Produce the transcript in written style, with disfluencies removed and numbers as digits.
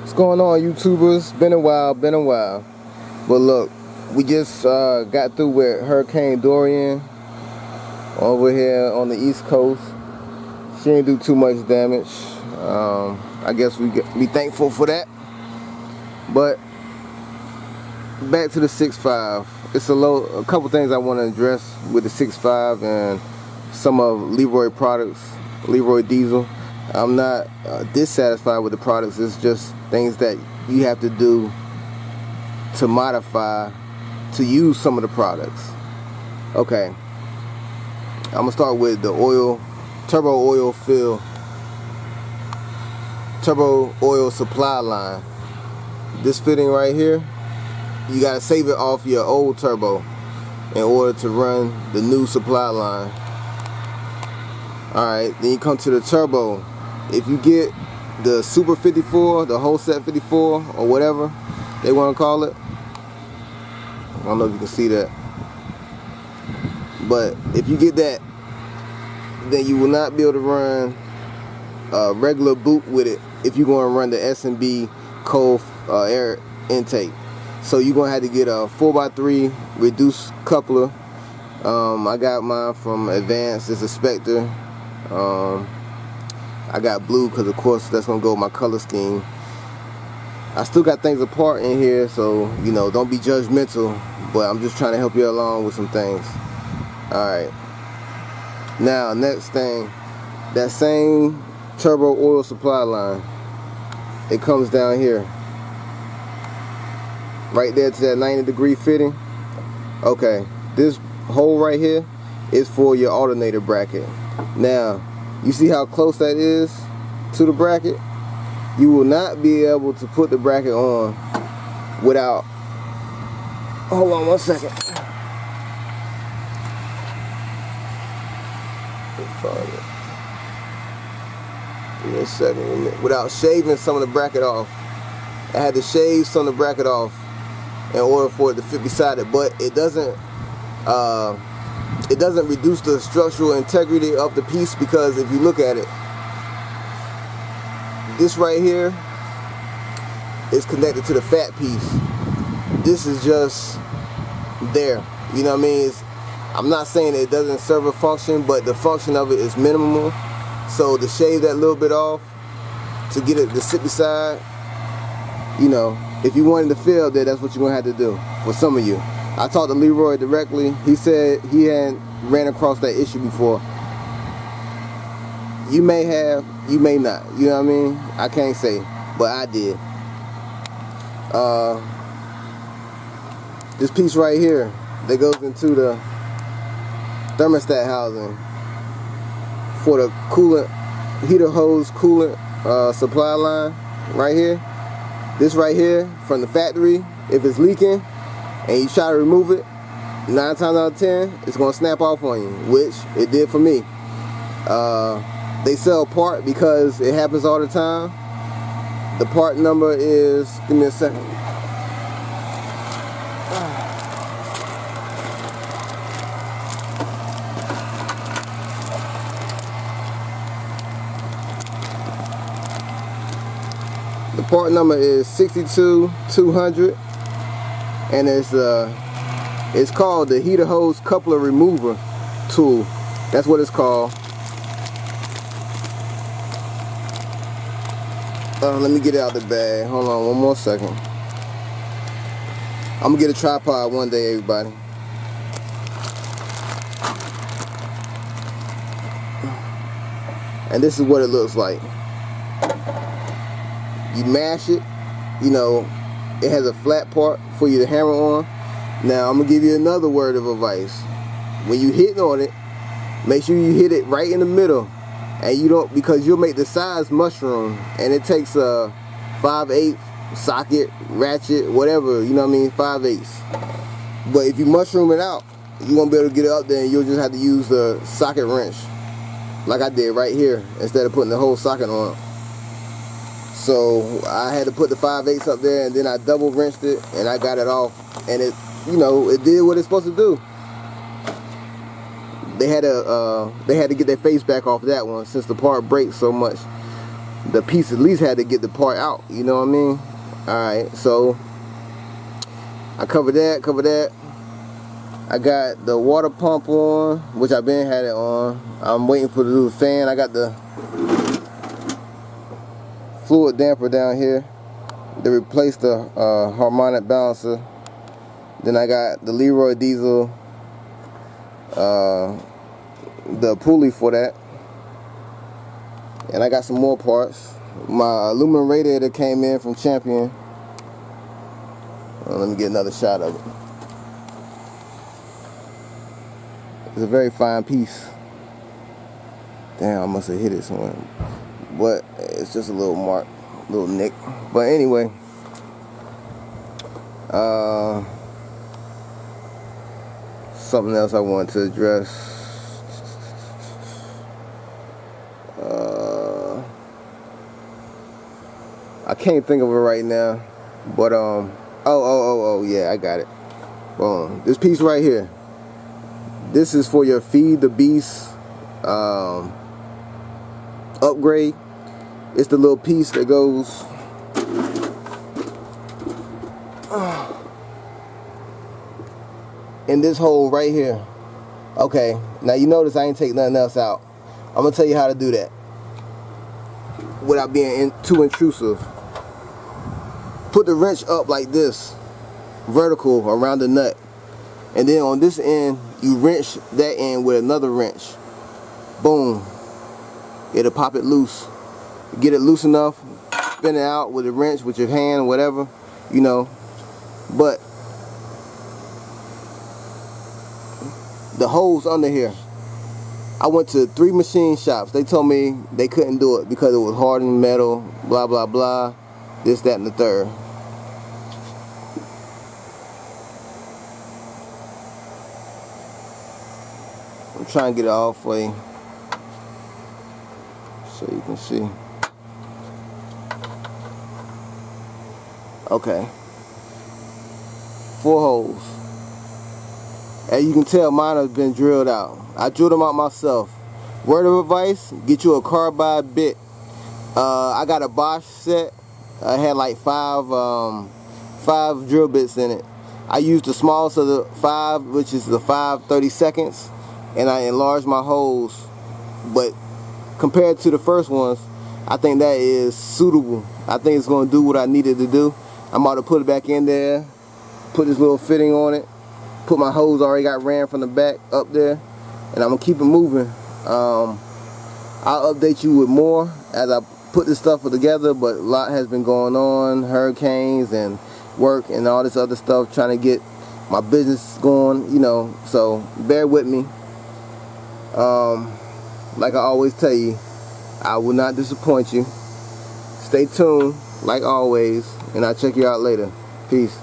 What's going on, YouTubers? Been a while. But look, we just got through with Hurricane Dorian over here on the East Coast. She didn't do too much damage. I guess we be thankful for that. But back to the 6.5. It's a couple things I want to address with the 6.5 and some of Leroy products, Leroy diesel. I'm not dissatisfied with the products. It's just things that you have to do to modify to use some of the products. Okay, I'm gonna start with the oil, turbo oil supply line. This fitting right here, you gotta save it off your old turbo in order to run the new supply line. Alright, then you come to the turbo. If you get the Super 54, the whole set 54, or whatever they want to call it, I don't know if you can see that, but if you get that, then you will not be able to run a regular boot with it if you're going to run the S&B cold air intake. So you're going to have to get a 4x3 reduced coupler. I got mine from Advanced. It's a Spectre. I got blue because of course that's gonna go with my color scheme. I still got things apart in here, so you know, don't be judgmental, but I'm just trying to help you along with some things. Alright, now next thing, that same turbo oil supply line, it comes down here right there to that 90-degree fitting. Okay, this hole right here is for your alternator bracket. Now you see how close that is to the bracket? You will not be able to put the bracket on without, hold on one second. Give me a second. Without shaving some of the bracket off. I had to shave some of the bracket off in order for it to fit beside it, but it doesn't reduce the structural integrity of the piece, because if you look at it, this right here is connected to the fat piece. This is just there. You know what I mean? I'm not saying it doesn't serve a function, but the function of it is minimal. So to shave that little bit off, to get it to sit beside, you know, if you wanted to fill there, that's what you're going to have to do for some of you. I talked to Leroy directly. He said he hadn't ran across that issue before. You may have, you may not. You know what I mean? I can't say, but I did. This piece right here that goes into the thermostat housing for the coolant, heater hose coolant supply line right here. This right here from the factory, if it's leaking and you try to remove it, 9 times out of 10, it's gonna snap off on you, which it did for me. They sell a part because it happens all the time. The part number is, give me a second. The part number is 62200, and it's called the heater hose coupler remover tool. That's what it's called. Let me get it out the bag. Hold on one more second. I'm gonna get a tripod one day, everybody. And this is what it looks like. You mash it, you know, it has a flat part for you to hammer on. Now I'm gonna give you another word of advice. When you hit on it, make sure you hit it right in the middle, and you don't, because you'll make the sides mushroom, and it takes a 5/8 socket, ratchet, whatever, you know what I mean, 5/8. But if you mushroom it out, you won't be able to get it up there, and you'll just have to use the socket wrench, like I did right here, instead of putting the whole socket on. So I had to put the 5/8 up there, and then I double wrenched it, and I got it off, and it, you know, it did what it's supposed to do. They had to get their face back off that one, since the part breaks so much. the piece at least had to get the part out, you know what I mean? Alright, so I covered that. I got the water pump on, which I've been had it on. I'm waiting for the little fan. I got the fluid damper down here to replace the harmonic balancer. Then I got the Leroy diesel, the pulley for that. And I got some more parts. My aluminum radiator came in from Champion. Let me get another shot of it. It's a very fine piece. Damn, I must have hit it somewhere. But it's just a little mark, little nick. But anyway, something else I wanted to address. I can't think of it right now. But oh yeah, I got it. Boom. This piece right here. This is for your Feed the Beast upgrade. It's the little piece that goes in this hole right here. Okay, now you notice I ain't take nothing else out. I'm gonna tell you how to do that without being too intrusive. Put the wrench up like this, vertical around the nut, and then on this end you wrench that end with another wrench. Boom. It'll pop it loose. Get it loose enough, spin it out with a wrench, with your hand, whatever, you know. But the holes under here, I went to 3 machine shops. They told me they couldn't do it because it was hardened metal, blah blah blah, this, that, and the third. I'm trying to get it off for you so you can see. Okay, 4 holes. As you can tell, mine have been drilled out. I drilled them out myself. Word of advice, get you a carbide bit. I got a Bosch set. I had like 5 drill bits in it. I used the smallest of the 5, which is the 5/32, and I enlarged my holes. But compared to the first ones, I think that is suitable. I think it's going to do what I needed to do. I'm about to put it back in there, put this little fitting on it, put my hose already got ran from the back up there, and I'm going to keep it moving. I'll update you with more as I put this stuff together, but a lot has been going on, hurricanes and work and all this other stuff, trying to get my business going, you know, so bear with me. Like I always tell you, I will not disappoint you. Stay tuned, like always, and I'll check you out later. Peace.